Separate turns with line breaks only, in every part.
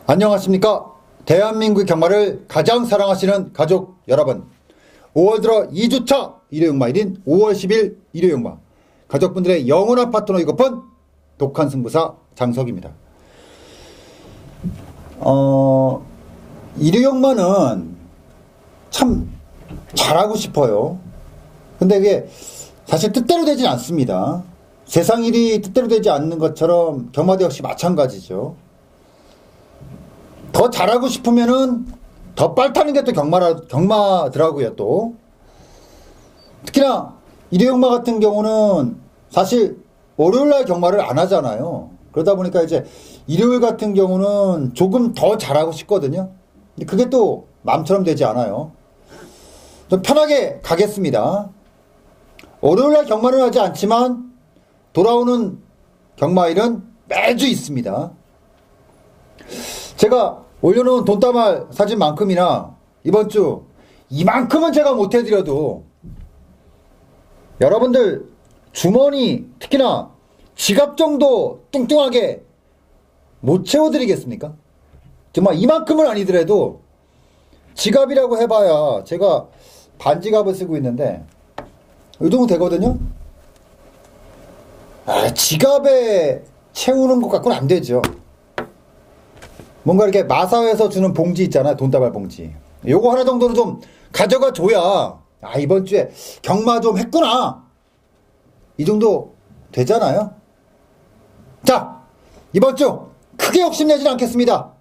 안녕하십니까. 대한민국 경마를 가장 사랑하시는 가족 여러분, 5월 들어 2주차 일요용마일인 5월 10일 일요용마, 가족분들의 영원한 파트너 이고픈 독한 승부사 장석입니다. 일요용마는 참 잘하고 싶어요. 근데 이게 사실 뜻대로 되진 않습니다. 세상 일이 뜻대로 되지 않는 것처럼 경마도 역시 마찬가지죠. 더 잘하고 싶으면은 더 빨타는 게 또 경마더라고요. 또 특히나 일요용마 같은 경우는 사실 월요일날 경마를 안 하잖아요. 그러다 보니까 이제 일요일 같은 경우는 조금 더 잘하고 싶거든요. 근데 그게 또 마음처럼 되지 않아요. 좀 편하게 가겠습니다. 월요일날 경마를 하지 않지만 돌아오는 경마일은 매주 있습니다. 제가 올려놓은 돈다발 사진만큼이나 이번 주 이만큼은 제가 못해드려도 여러분들 주머니, 특히나 지갑 정도 뚱뚱하게 못 채워드리겠습니까? 정말 이만큼은 아니더라도 지갑이라고 해봐야 제가 반지갑을 쓰고 있는데 이 정도 되거든요. 지갑에 채우는 것 갖고는 안 되죠. 뭔가 이렇게 마사회에서 주는 봉지 있잖아요. 돈다발 봉지. 요거 하나 정도는 좀 가져가 줘야 이번 주에 경마 좀 했구나, 이 정도 되잖아요. 자, 이번 주 크게 욕심내지는 않겠습니다.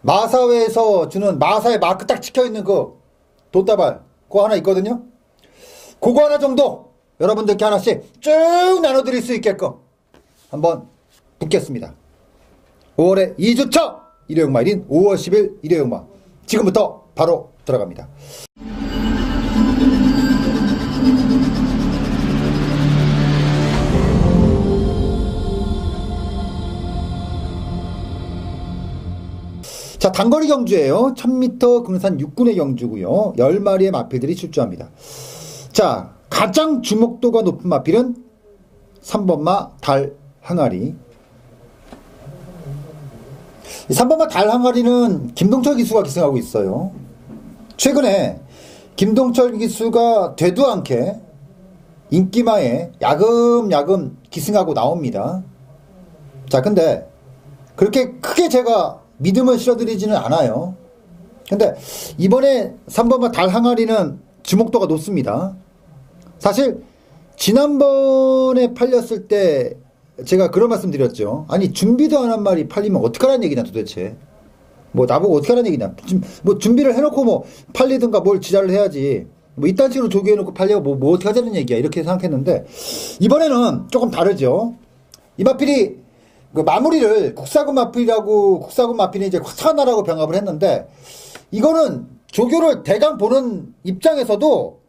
마사회에서 주는 마사에 마크 딱 찍혀있는 그 돈다발 그거 하나 있거든요. 그거 하나 정도 여러분들께 하나씩 쭉 나눠드릴 수 있게끔 한번 붙겠습니다. 5월의 2주차 일요용마일인 5월 10일 일요용마, 지금부터 바로 들어갑니다. 자, 단거리 경주예요. 1000m 금산 6군의 경주고요. 10마리의 마필들이 출주합니다. 자, 가장 주목도가 높은 마필은 3번마 달 항아리. 3번마 달 항아리는 김동철 기수가 기승하고 있어요. 최근에 김동철 기수가 되도 않게 인기마에 야금야금 기승하고 나옵니다. 자, 근데 그렇게 크게 제가 믿음을 실어드리지는 않아요. 근데 이번에 3번마 달 항아리는 주목도가 높습니다. 사실 지난번에 팔렸을 때 제가 그런 말씀 드렸죠. 아니, 준비도 안 한 말이 팔리면 어떡하라는 얘기냐 도대체. 뭐 나보고 어떡하라는 얘기냐. 뭐 준비를 해놓고 뭐 팔리든가 뭘 지랄을 해야지. 뭐 이딴 식으로 조교해놓고 팔려고 뭐 어떻게 하자는 얘기야, 이렇게 생각했는데 이번에는 조금 다르죠. 이 마필이 그 마무리를 국사군 마필이 이제 화차나라고 병합을 했는데, 이거는 조교를 대강 보는 입장에서도,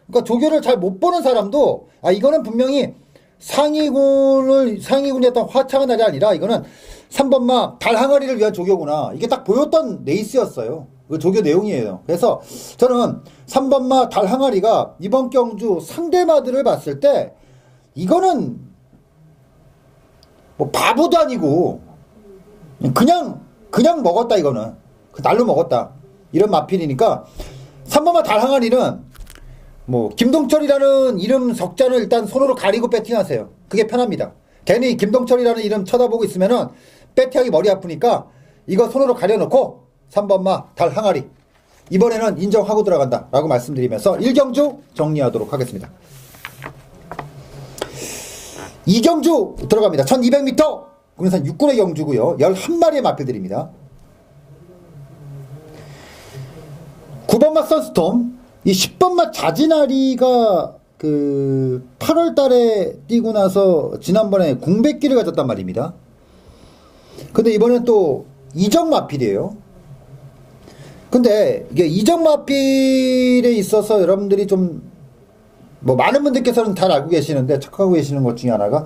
그러니까 조교를 잘 못 보는 사람도 이거는 분명히 상위군이 했던 화창한 날이 아니라 이거는 3번마 달 항아리를 위한 조교구나, 이게 딱 보였던 레이스였어요. 그 조교 내용이에요. 그래서 저는 3번마 달 항아리가 이번 경주 상대마들을 봤을 때 이거는 뭐 바보도 아니고 그냥 먹었다, 이거는 그 날로 먹었다, 이런 마필이니까 3번마 달 항아리는 뭐 김동철이라는 이름 석자는 일단 손으로 가리고 배팅하세요. 그게 편합니다. 괜히 김동철이라는 이름 쳐다보고 있으면은 배팅하기 머리 아프니까 이거 손으로 가려놓고 3번마 달 항아리 이번에는 인정하고 들어간다 라고 말씀드리면서 1경주 정리하도록 하겠습니다. 2경주 들어갑니다. 1200m 군산 6군의 경주고요. 11마리의 마필들입니다. 9번마 선스톰, 이 10번마 자진아리가 그 8월 달에 뛰고 나서 지난번에 공백기를 가졌단 말입니다. 근데 이번엔 또 이적 마필이에요. 근데 이게 이적 마필에 있어서 여러분들이 좀 뭐 많은 분들께서는 잘 알고 계시는데 착각하고 계시는 것 중에 하나가,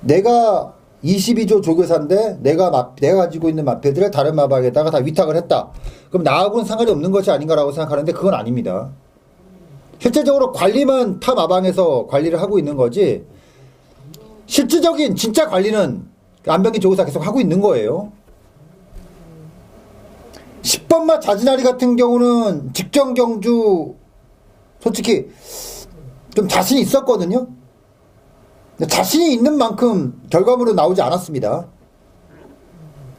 내가 22조 조교사인데 내가 가지고 있는 마패들을 다른 마박에다가 다 위탁을 했다. 그럼 나하고는 상관이 없는 것이 아닌가라고 생각하는데 그건 아닙니다. 실제적으로 관리만 타 마방에서 관리를 하고 있는 거지 실질적인 진짜 관리는 안병기 조교사 계속 하고 있는 거예요. 10번마 자진아리 같은 경우는 직전 경주 솔직히 좀 자신이 있었거든요. 자신이 있는 만큼 결과물은 나오지 않았습니다.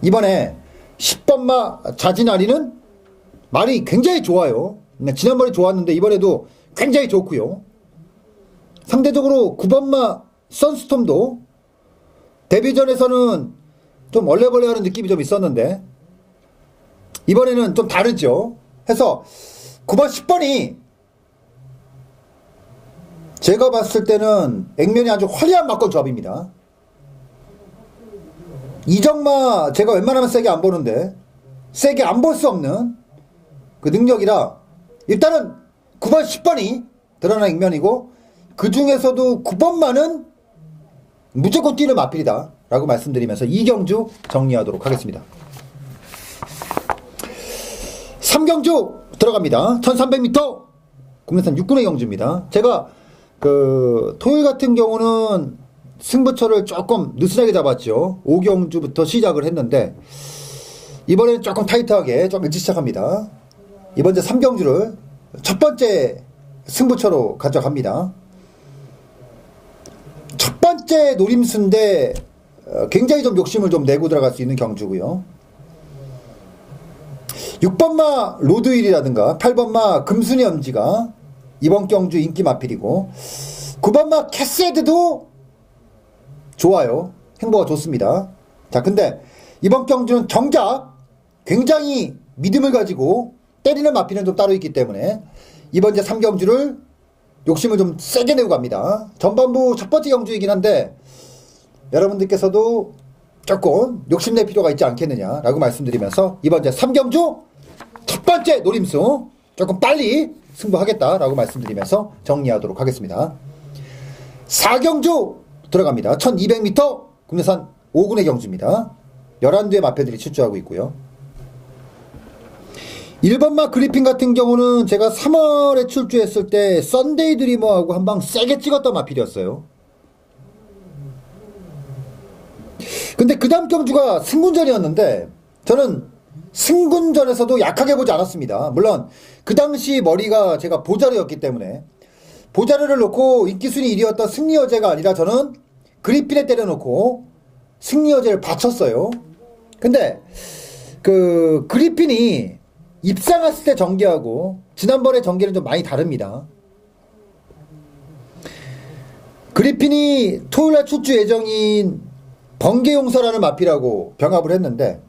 이번에 10번마 자진아리는 말이 굉장히 좋아요. 지난번에 좋았는데 이번에도 굉장히 좋고요. 상대적으로 9번마 선스톰도 데뷔전에서는 좀 얼레벌레하는 느낌이 좀 있었는데 이번에는 좀 다르죠. 해서 9번 10번이 제가 봤을 때는 액면이 아주 화려한 막권 조합입니다. 이정마 제가 웬만하면 세게 안 보는데 세게 안 볼 수 없는 그 능력이라 일단은 9번 10번이 드러난 액면이고 그 중에서도 9번만은 무조건 뛰는 마필이다 라고 말씀드리면서 이 경주 정리하도록 하겠습니다. 3경주 들어갑니다. 1300m 국내산 6군의 경주입니다. 제가 토요일 같은 경우는 승부처를 조금 느슨하게 잡았죠. 5경주부터 시작을 했는데 이번에는 조금 타이트하게 좀 일찍 시작합니다. 이번 주 3경주를 첫 번째 승부처로 가져갑니다. 첫 번째 노림수인데 굉장히 좀 욕심을 좀 내고 들어갈 수 있는 경주고요. 6번마 로드윌이라든가 8번마 금순이 엄지가 이번 경주 인기 마필이고 9번마 캐세드도 좋아요. 행보가 좋습니다. 자, 근데 이번 경주는 정작 굉장히 믿음을 가지고 때리는 마필은 좀 따로 있기 때문에 이번 제 3경주를 욕심을 좀 세게 내고 갑니다. 전반부 첫 번째 경주이긴 한데 여러분들께서도 조금 욕심낼 필요가 있지 않겠느냐라고 말씀드리면서 이번 제 3경주 첫 번째 노림수 조금 빨리 승부하겠다라고 말씀드리면서 정리하도록 하겠습니다. 4경주 들어갑니다. 1200m 국내산 5군의 경주입니다. 11두의 마패들이 출주하고 있고요. 1번마 그리핀 같은 경우는 제가 3월에 출주했을 때 썬데이 드리머하고 한방 세게 찍었던 마필이었어요. 근데 그 다음 경주가 승군전이었는데 저는 승군전에서도 약하게 보지 않았습니다. 물론 그 당시 머리가 제가 보자르였기 때문에 보자르를 놓고 인기순위 1위였던 승리여제가 아니라 저는 그리핀에 때려놓고 승리여제를 바쳤어요. 근데 그 그리핀이 입상했을 때 전개하고 지난번에 전개는 좀 많이 다릅니다. 그리핀이 토요일날 출주 예정인 번개용사라는 마필하고 병합을 했는데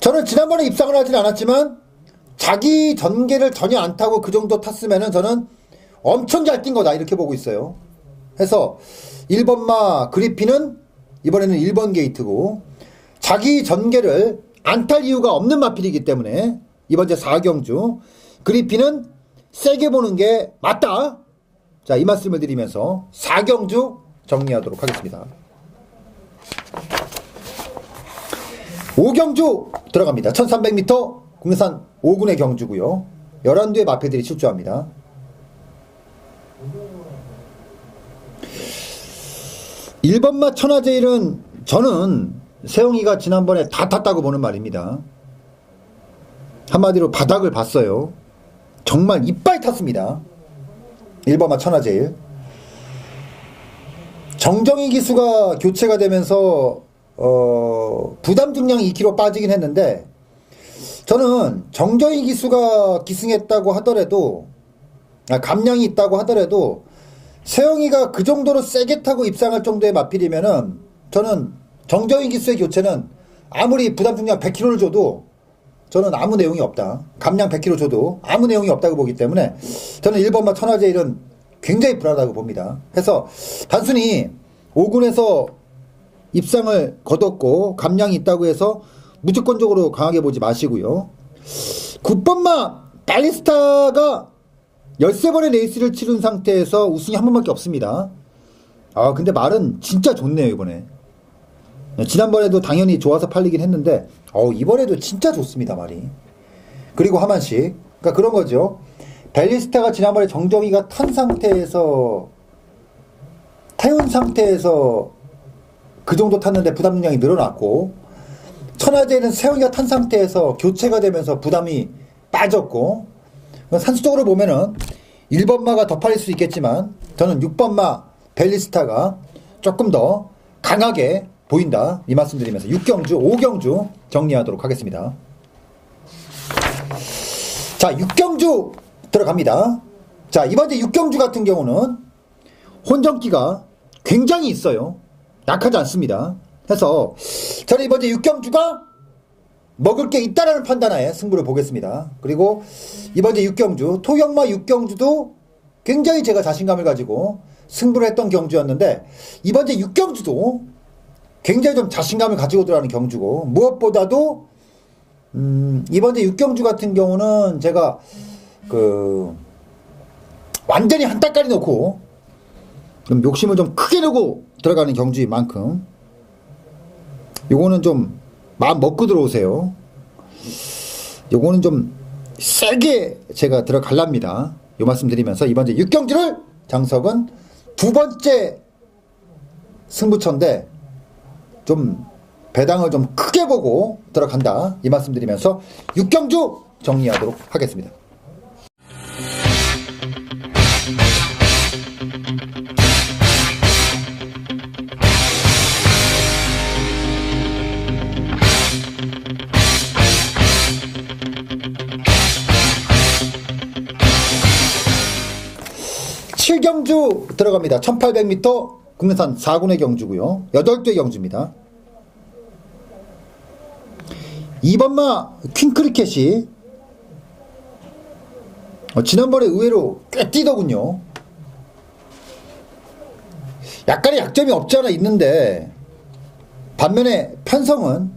저는 지난번에 입상을 하진 않았지만 자기 전개를 전혀 안 타고 그 정도 탔으면은 저는 엄청 잘 뛴 거다 이렇게 보고 있어요. 해서 1번마 그리핀은 이번에는 1번 게이트고 자기 전개를 안 탈 이유가 없는 마필이기 때문에 이번 제 4경주 그리핀은 세게 보는 게 맞다. 자, 이 말씀을 드리면서 4경주 정리하도록 하겠습니다. 5경주 들어갑니다. 1300m 국내산 5군의 경주고요. 11두의 마패들이 출주합니다. 일번마 천하제일은 저는 세영이가 지난번에 다 탔다고 보는 말입니다. 한마디로 바닥을 봤어요. 정말 이빨 탔습니다. 1번마 천하제일. 정정희 기수가 교체가 되면서 부담 중량이 2kg 빠지긴 했는데 저는 정정희 기수가 기승했다고 하더라도 감량이 있다고 하더라도 세영이가 그 정도로 세게 타고 입상할 정도의 마필이면은 저는 정정희 기수의 교체는 아무리 부담 중량 100kg를 줘도 저는 아무 내용이 없다. 감량 100kg 줘도 아무 내용이 없다고 보기 때문에 저는 1번마 천하제일은 굉장히 불안하다고 봅니다. 해서 단순히 5군에서 입상을 거뒀고 감량이 있다고 해서 무조건적으로 강하게 보지 마시고요. 9번마 발리스타가 13번의 레이스를 치른 상태에서 우승이 한 번밖에 없습니다. 아, 근데 말은 진짜 좋네요, 이번에. 지난번에도 당연히 좋아서 팔리긴 했는데 이번에도 진짜 좋습니다 말이. 그리고 하만식, 그러니까 그런 거죠. 벨리스타가 지난번에 정정이가 태운 상태에서 그 정도 탔는데 부담 능량이 늘어났고, 천하제는 세영이가 탄 상태에서 교체가 되면서 부담이 빠졌고, 산수적으로 보면은 1번마가 더 팔릴 수 있겠지만 저는 6번마 벨리스타가 조금 더 강하게 보인다 이 말씀 드리면서 6경주 5경주 정리하도록 하겠습니다. 자, 6경주 들어갑니다. 자, 이번에 6경주 같은 경우는 혼정기가 굉장히 있어요. 약하지 않습니다. 해서 저는 이번에 6경주가 먹을 게 있다라는 판단하에 승부를 보겠습니다. 그리고 이번에 6경주 토경마 6경주도 굉장히 제가 자신감을 가지고 승부를 했던 경주였는데, 이번에 6경주도 굉장히 좀 자신감을 가지고 들어가는 경주고, 무엇보다도 이번에 6경주 같은 경우는 제가 완전히 한 따까리 놓고 좀 욕심을 좀 크게 내고 들어가는 경주인 만큼 요거는 좀 마음 먹고 들어오세요. 요거는 좀 세게 제가 들어갈랍니다. 요 말씀 드리면서 이번에 6경주를 장석은 두 번째 승부처인데 좀 배당을 좀 크게 보고 들어간다 이 말씀 드리면서 6경주 정리하도록 하겠습니다. 경주 들어갑니다. 1800m 국내산 4군의 경주고요. 8대 경주입니다. 2번마 퀸크리켓이 지난번에 의외로 꽤 뛰더군요. 약간의 약점이 없지 않아 있는데 반면에 편성은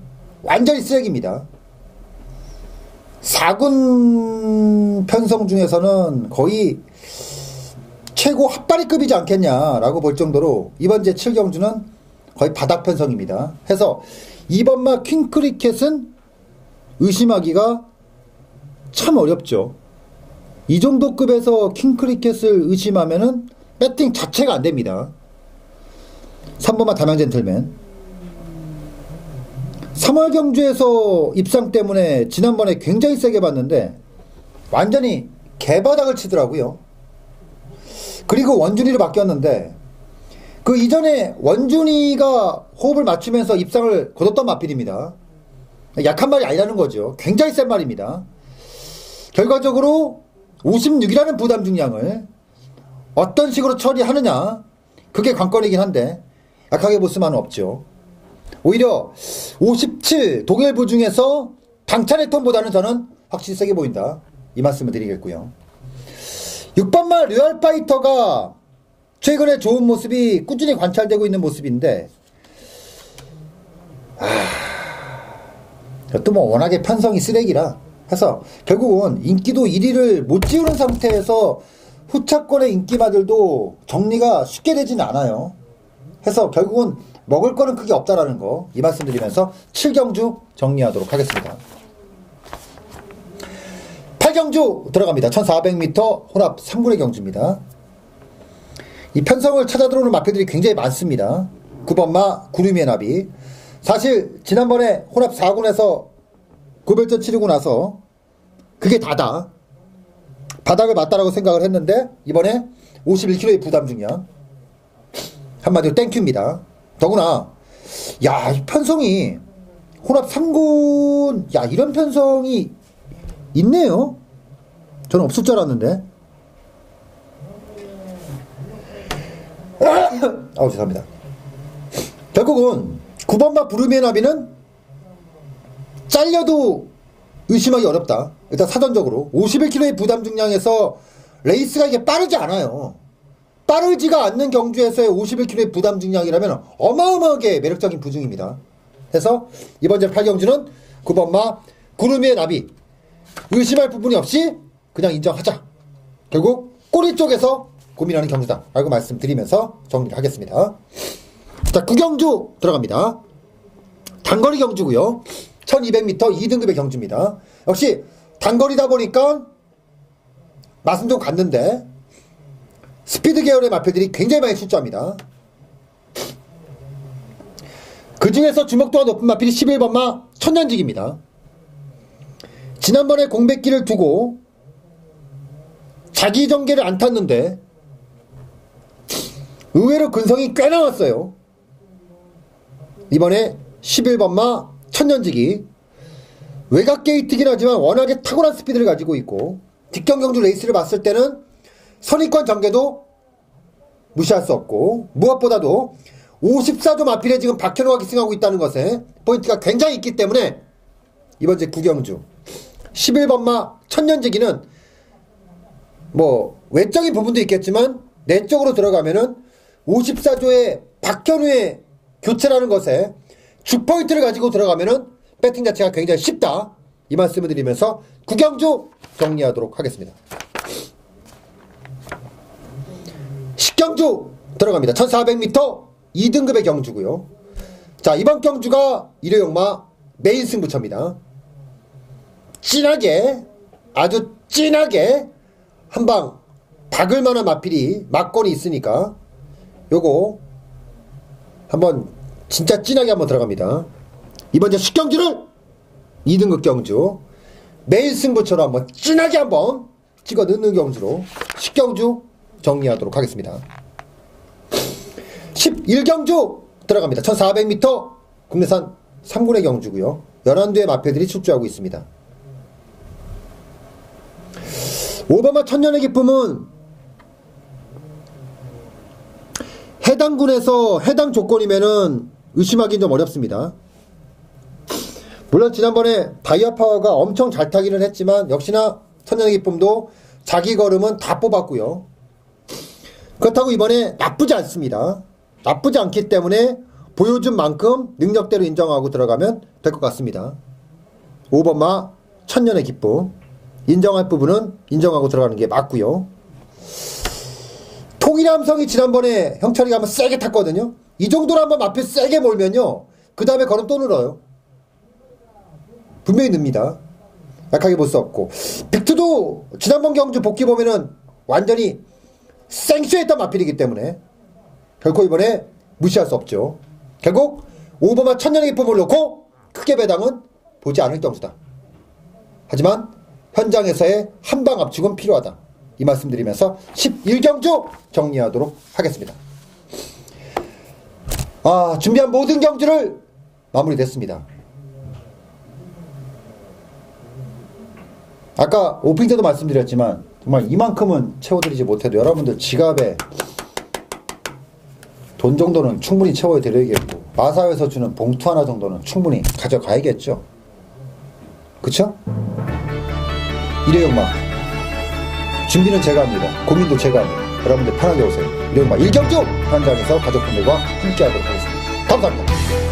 완전히 쓰레기입니다. 4군 편성 중에서는 거의 최고 핫바리급이지 않겠냐라고 볼 정도로 이번 제 7경주는 거의 바닥 편성입니다. 해서 2번마 퀸크리켓은 의심하기가 참 어렵죠. 이 정도 급에서 킹크리켓을 의심하면은 배팅 자체가 안 됩니다. 3번마 담양 젠틀맨. 3월 경주에서 입상 때문에 지난번에 굉장히 세게 봤는데 완전히 개바닥을 치더라고요. 그리고 원준이로 바뀌었는데 그 이전에 원준이가 호흡을 맞추면서 입상을 거뒀던 마필입니다. 약한 말이 아니라는 거죠. 굉장히 센 말입니다. 결과적으로 56이라는 부담 중량을 어떤 식으로 처리하느냐, 그게 관건이긴 한데 약하게 볼 수만은 없죠. 오히려 57 동일부 중에서 당찬의 톤보다는 저는 확실히 세게 보인다 이 말씀을 드리겠고요. 6번마 류알파이터가 최근에 좋은 모습이 꾸준히 관찰되고 있는 모습인데 또 뭐 워낙에 편성이 쓰레기라 해서 결국은 인기도 1위를 못 지우는 상태에서 후차권의 인기마들도 정리가 쉽게 되지는 않아요. 해서 결국은 먹을 거는 크게 없다라는 거 이 말씀 드리면서 7경주 정리하도록 하겠습니다. 8경주 들어갑니다. 1400m 혼합 3군의 경주입니다. 이 편성을 찾아 들어오는 마필들이 굉장히 많습니다. 9번마 구름이의 나비. 사실 지난번에 혼합 4군에서 구별전 치르고 나서 그게 다다. 바닥을 맞다라고 생각을 했는데 이번에 51kg의 부담 중량. 한마디로 땡큐입니다. 더구나 야, 이 편성이 혼합 3군 야, 이런 편성이 있네요. 저는 없을 줄 알았는데. 죄송합니다. 결국은 9번마 부르미의 나비는 잘려도 의심하기 어렵다. 일단 사전적으로 51kg의 부담 중량에서 레이스가 이게 빠르지 않아요. 빠르지가 않는 경주에서의 51kg의 부담 중량이라면 어마어마하게 매력적인 부중입니다. 해서 이번 제 8경주는 9번마 구름이의 나비 의심할 부분이 없이 그냥 인정하자. 결국 꼬리 쪽에서 고민하는 경주다 라고 말씀드리면서 정리를 하겠습니다. 자, 9경주 들어갑니다. 단거리 경주고요. 1200m 2등급의 경주입니다. 역시 단거리다 보니까 맛은 좀 갔는데 스피드 계열의 마필들이 굉장히 많이 출조합니다. 그 중에서 주목도가 높은 마필이 11번마 천년직입니다. 지난번에 공백기를 두고 자기 전개를 안 탔는데 의외로 근성이 꽤 나왔어요. 이번에 11번마 천년직이 외곽 게이트긴 하지만 워낙에 탁월한 스피드를 가지고 있고 뒷경경주 레이스를 봤을 때는 선입권 전개도 무시할 수 없고 무엇보다도 54조 마필에 지금 박현호가 기승하고 있다는 것에 포인트가 굉장히 있기 때문에 이번 제 구경주 11번마 천년지기는 뭐 외적인 부분도 있겠지만 내적으로 들어가면은 54조의 박현우의 교체라는 것에 주포인트를 가지고 들어가면은 배팅 자체가 굉장히 쉽다 이 말씀을 드리면서 구경주 정리하도록 하겠습니다. 식경주 들어갑니다. 1400m 2등급의 경주고요. 자, 이번 경주가 일요용마 메인 승부처입니다. 진하게 아주 진하게 한방 박을만한 마필이 막권이 있으니까 요거 한번 진짜 진하게 한번 들어갑니다. 이번 주 식경주를 2등급 경주 메인 승부처로 한번 진하게 한번 찍어 넣는 경주로 식경주 정리하도록 하겠습니다. 11경주 들어갑니다. 1400m 국내산 3군의 경주고요. 11대의 마필들이 출조하고 있습니다. 5번마 천년의 기쁨은 해당 군에서 해당 조건이면은 의심하기는 좀 어렵습니다. 물론 지난번에 다이아파워가 엄청 잘 타기는 했지만 역시나 천년의 기쁨도 자기 걸음은 다 뽑았고요. 그렇다고 이번에 나쁘지 않습니다. 나쁘지 않기 때문에 보여준 만큼 능력대로 인정하고 들어가면 될 것 같습니다. 5번마 천년의 기쁨 인정할 부분은 인정하고 들어가는 게 맞고요. 통일함성이 지난번에 형철이가 한번 세게 탔거든요. 이 정도로 한번 마필 세게 몰면요 그 다음에 걸음 또 늘어요. 분명히 늡니다. 약하게 볼 수 없고 빅투도 지난번 경주 복귀 보면은 완전히 생쇼했던 마필이기 때문에 결코 이번에 무시할 수 없죠. 결국 5번마 천년의 기쁨을 놓고 크게 배당은 보지 않을 경주다. 하지만 현장에서의 한방 압축은 필요하다. 이 말씀 드리면서 11경주 정리하도록 하겠습니다. 준비한 모든 경주를 마무리됐습니다. 아까 오프닝 때도 말씀드렸지만 정말 이만큼은 채워드리지 못해도 여러분들 지갑에 돈 정도는 충분히 채워드려야겠고 마사회에서 주는 봉투 하나 정도는 충분히 가져가야겠죠. 그쵸? 일요용마 준비는 제가 합니다. 고민도 제가 합니다. 여러분들 편하게 오세요. 일요용마 1경주 현장에서 가족분들과 함께 하도록 하겠습니다. 감사합니다.